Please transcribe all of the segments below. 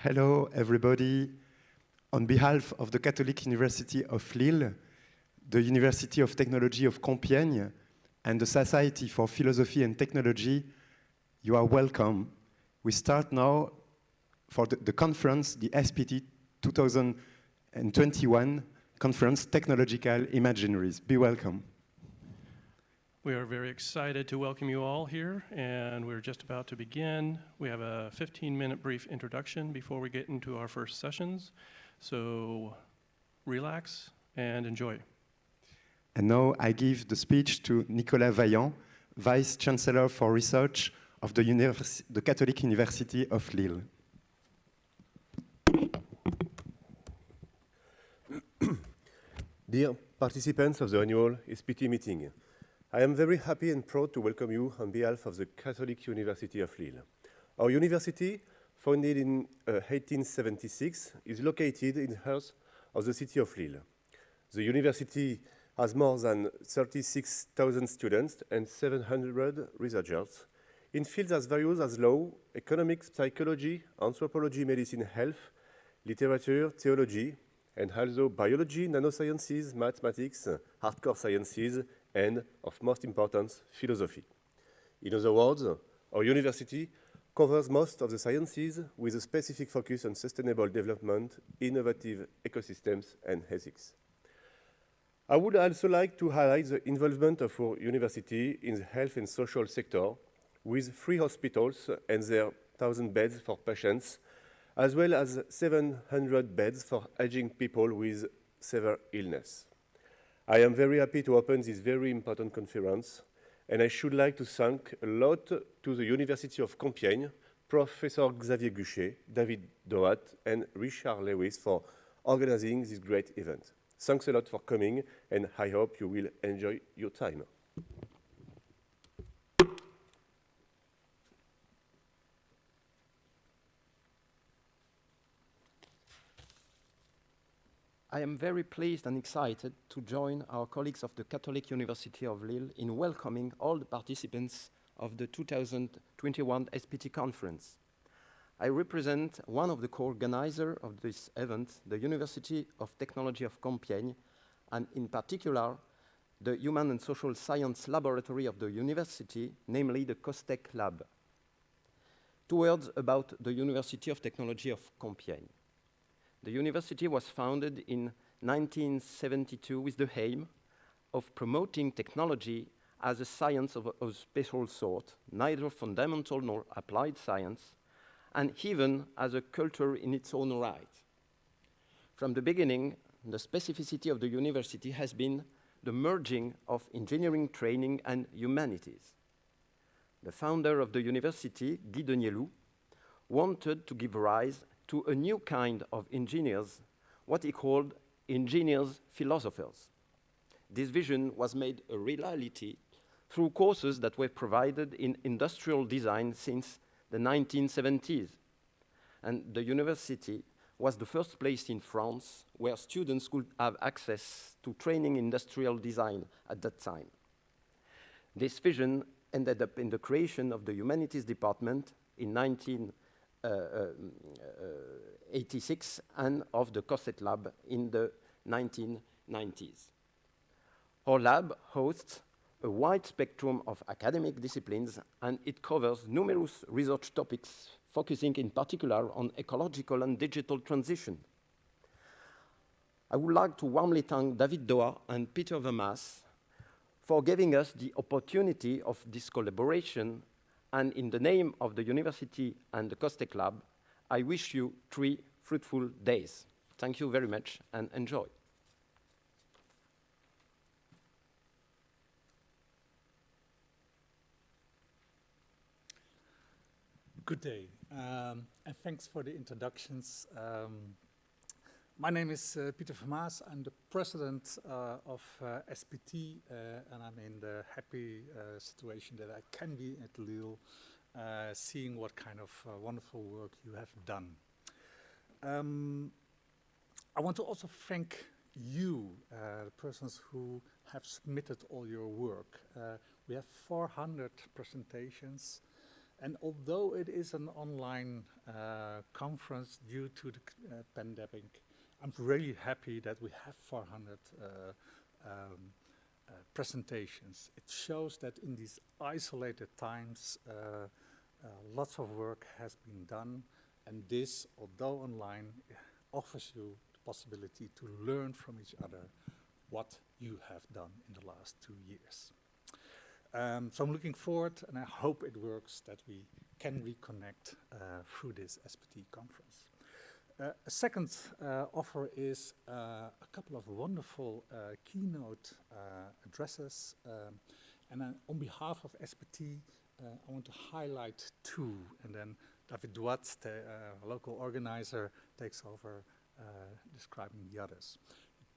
Hello, everybody. On behalf of the Catholic University of Lille, the University of Technology of Compiègne, and the Society for Philosophy and Technology, you are welcome. We start now for the conference, the SPT 2021 Conference, Technological Imaginaries. Be welcome. We are very excited to welcome you all here, and we're just about to begin. We have a 15-minute brief introduction before we get into our first sessions, so relax and enjoy. And now I give the speech to Nicolas Vaillant, Vice Chancellor for Research of the Catholic University of Lille. Dear participants of the annual SPT meeting, I am very happy and proud to welcome you on behalf of the Catholic University of Lille. Our university, founded in 1876, is located in the heart of the city of Lille. The university has more than 36,000 students and 700 researchers in fields as various as law, economics, psychology, anthropology, medicine, health, literature, theology, and also biology, nanosciences, mathematics, hardcore sciences, and, of most importance, philosophy. In other words, our university covers most of the sciences with a specific focus on sustainable development, innovative ecosystems, and ethics. I would also like to highlight the involvement of our university in the health and social sector with 3 hospitals and their 1,000 beds for patients, as well as 700 beds for aging people with severe illness. I am very happy to open this very important conference, and I should like to thank a lot to the University of Compiègne, Professor Xavier Guchet, David Doat, and Richard Lewis for organizing this great event. Thanks a lot for coming, and I hope you will enjoy your time. I am very pleased and excited to join our colleagues of the Catholic University of Lille in welcoming all the participants of the 2021 SPT conference. I represent one of the co-organizers of this event, the University of Technology of Compiègne, and in particular, the Human and Social Science Laboratory of the university, namely the COSTECH Lab. 2 words about the University of Technology of Compiègne. The university was founded in 1972 with the aim of promoting technology as a science of a special sort, neither fundamental nor applied science, and even as a culture in its own right. From the beginning, the specificity of the university has been the merging of engineering training and humanities. The founder of the university, Guy Denielou, wanted to give rise to a new kind of engineers, what he called engineers philosophers. This vision was made a reality through courses that were provided in industrial design since the 1970s. And the university was the first place in France where students could have access to training in industrial design at that time. This vision ended up in the creation of the humanities department in 1986 and of the COSTECH Lab in the 1990s. Our lab hosts a wide spectrum of academic disciplines, and it covers numerous research topics, focusing in particular on ecological and digital transition. I would like to warmly thank David Doat and Peter Vermaas for giving us the opportunity of this collaboration. And in the name of the university and the COSTECH Lab, I wish you 3 fruitful days. Thank you very much and enjoy. Good day, and thanks for the introductions. My name is Peter Vermaas. I'm the president of SPT, and I'm in the happy situation that I can be at Lille, seeing what kind of wonderful work you have done. I want to also thank you, the persons who have submitted all your work. We have 400 presentations, And although it is an online conference due to the pandemic, I'm really happy that we have 400 presentations. It shows that in these isolated times, lots of work has been done, and this, although online, offers you the possibility to learn from each other what you have done in the last 2 years. So I'm looking forward, and I hope it works, that we can reconnect through this SPT conference. A second offer is a couple of wonderful keynote addresses. And on behalf of SPT, I want to highlight 2, and then David Duat, the local organizer, takes over describing the others.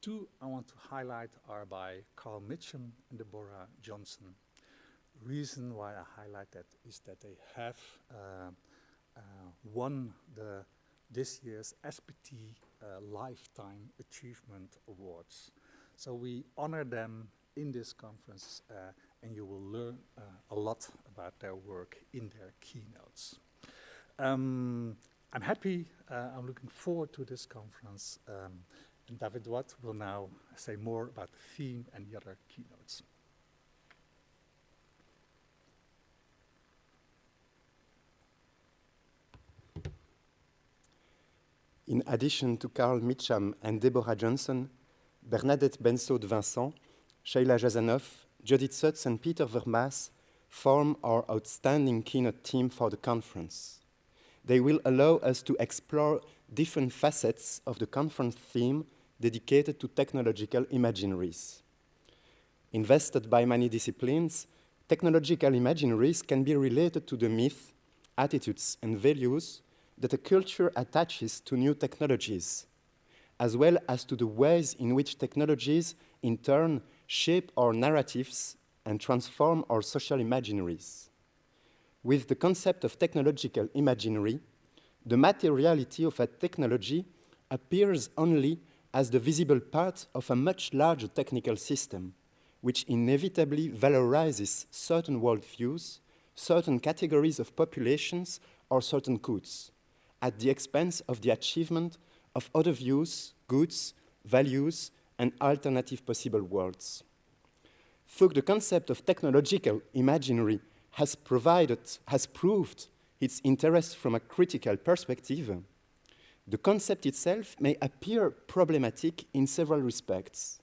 2 I want to highlight are by Carl Mitchum and Deborah Johnson. Reason why I highlight that is that they have won this year's SPT Lifetime Achievement Awards. So we honor them in this conference, and you will learn a lot about their work in their keynotes. I'm happy, I'm looking forward to this conference, and David Watt will now say more about the theme and the other keynotes. In addition to Carl Mitcham and Deborah Johnson, Bernadette Bensaud-Vincent, Sheila Jazanoff, Judith Sutz, and Peter Vermaas form our outstanding keynote team for the conference. They will allow us to explore different facets of the conference theme dedicated to technological imaginaries. Invested by many disciplines, technological imaginaries can be related to the myth, attitudes, and values that a culture attaches to new technologies, as well as to the ways in which technologies, in turn, shape our narratives and transform our social imaginaries. With the concept of technological imaginary, the materiality of a technology appears only as the visible part of a much larger technical system, which inevitably valorizes certain worldviews, certain categories of populations, or certain goods, at the expense of the achievement of other views, goods, values, and alternative possible worlds. Through the concept of technological imaginary has proved its interest from a critical perspective, the concept itself may appear problematic in several respects.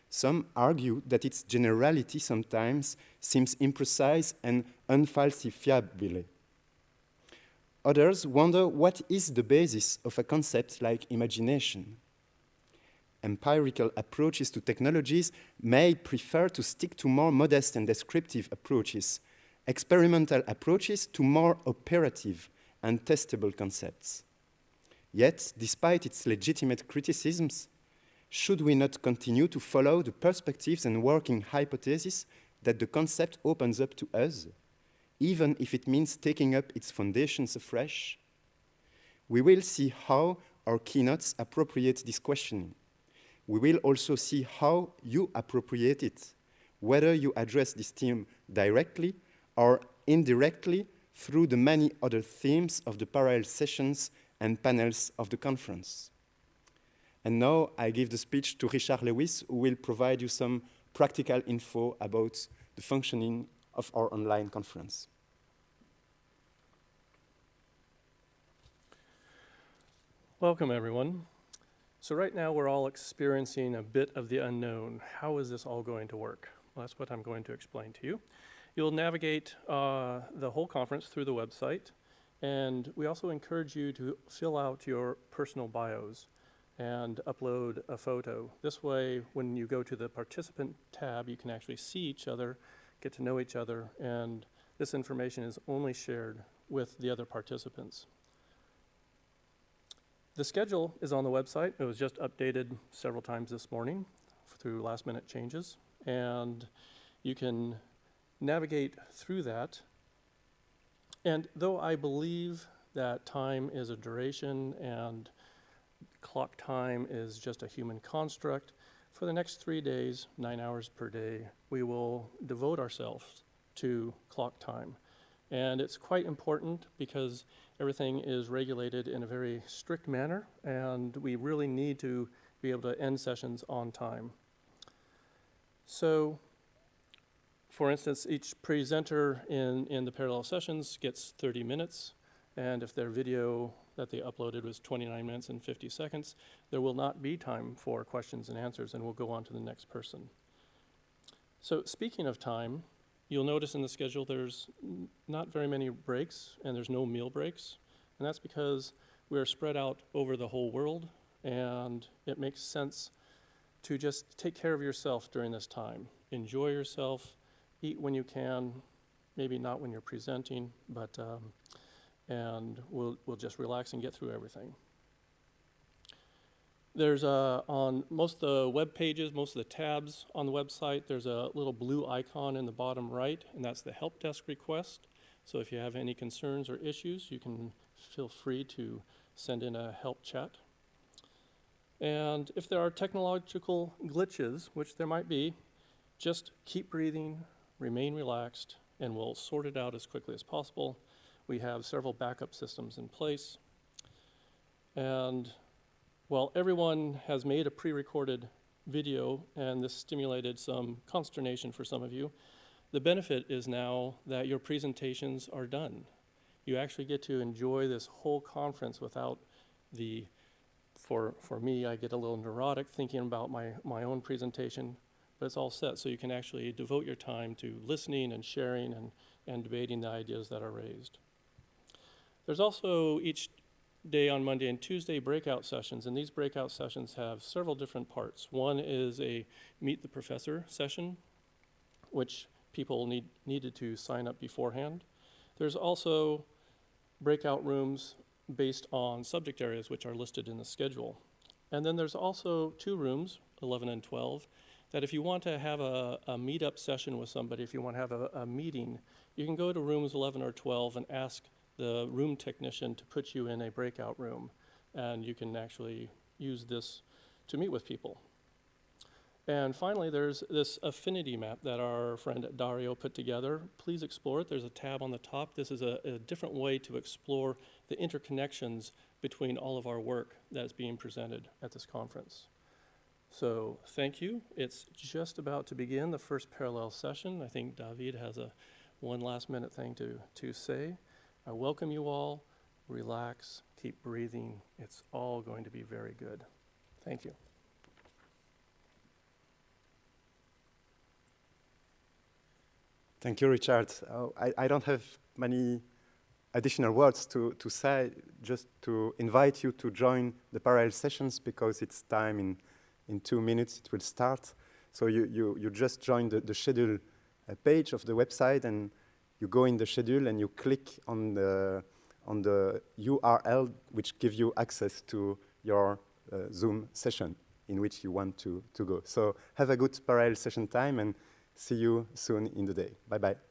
Some argue that its generality sometimes seems imprecise and unfalsifiable. Others wonder what is the basis of a concept like imagination. Empirical approaches to technologies may prefer to stick to more modest and descriptive approaches, experimental approaches to more operative and testable concepts. Yet, despite its legitimate criticisms, should we not continue to follow the perspectives and working hypotheses that the concept opens up to us, even if it means taking up its foundations afresh? We will see how our keynotes appropriate this questioning. We will also see how you appropriate it, whether you address this theme directly or indirectly through the many other themes of the parallel sessions and panels of the conference. And now I give the speech to Richard Lewis, who will provide you some practical info about the functioning of our online conference. Welcome, everyone. So right now we're all experiencing a bit of the unknown. How is this all going to work? Well, that's what I'm going to explain to you. You'll navigate the whole conference through the website, and we also encourage you to fill out your personal bios and upload a photo. This way, when you go to the participant tab, you can actually see each other, get to know each other, and this information is only shared with the other participants. The schedule is on the website. It was just updated several times this morning through last-minute changes, and you can navigate through that. And though I believe that time is a duration and clock time is just a human construct, for the next 3 days, 9 hours per day, we will devote ourselves to clock time. And it's quite important because everything is regulated in a very strict manner, and we really need to be able to end sessions on time. So, for instance, each presenter in the parallel sessions gets 30 minutes, and if their video that they uploaded was 29 minutes and 50 seconds, there will not be time for questions and answers, and we'll go on to the next person. So speaking of time, you'll notice in the schedule there's not very many breaks, and there's no meal breaks, and that's because we're spread out over the whole world, and it makes sense to just take care of yourself during this time. Enjoy yourself, eat when you can, maybe not when you're presenting, but and we'll just relax and get through everything. There's on most of the web pages, most of the tabs on the website, there's a little blue icon in the bottom right, and that's the help desk request. So if you have any concerns or issues, you can feel free to send in a help chat. And if there are technological glitches, which there might be, just keep breathing, remain relaxed, and we'll sort it out as quickly as possible. We have several backup systems in place. And while everyone has made a pre-recorded video, and this stimulated some consternation for some of you, the benefit is now that your presentations are done. You actually get to enjoy this whole conference without the, for me, I get a little neurotic thinking about my own presentation, but it's all set, so you can actually devote your time to listening and sharing and debating the ideas that are raised. There's also each day on Monday and Tuesday breakout sessions, and these breakout sessions have several different parts. One is a Meet the Professor session, which people needed to sign up beforehand. There's also breakout rooms based on subject areas which are listed in the schedule. And then there's also 2 rooms, 11 and 12, that if you want to have a meet-up session with somebody, if you want to have a meeting, you can go to rooms 11 or 12 and ask the room technician to put you in a breakout room, and you can actually use this to meet with people. And finally, there's this affinity map that our friend Dario put together. Please explore it. There's a tab on the top. This is a different way to explore the interconnections between all of our work that is being presented at this conference. So thank you. It's just about to begin the first parallel session. I think David has one last minute thing to say. I welcome you all. Relax, keep breathing. It's all going to be very good. Thank you. Thank you, Richard. I don't have many additional words to say, just to invite you to join the parallel sessions because it's time in 2 minutes it will start. So you just join the schedule page of the website, and you go in the schedule and you click on the URL which gives you access to your Zoom session in which you want to go. So have a good parallel session time, and see you soon in the day. Bye-bye.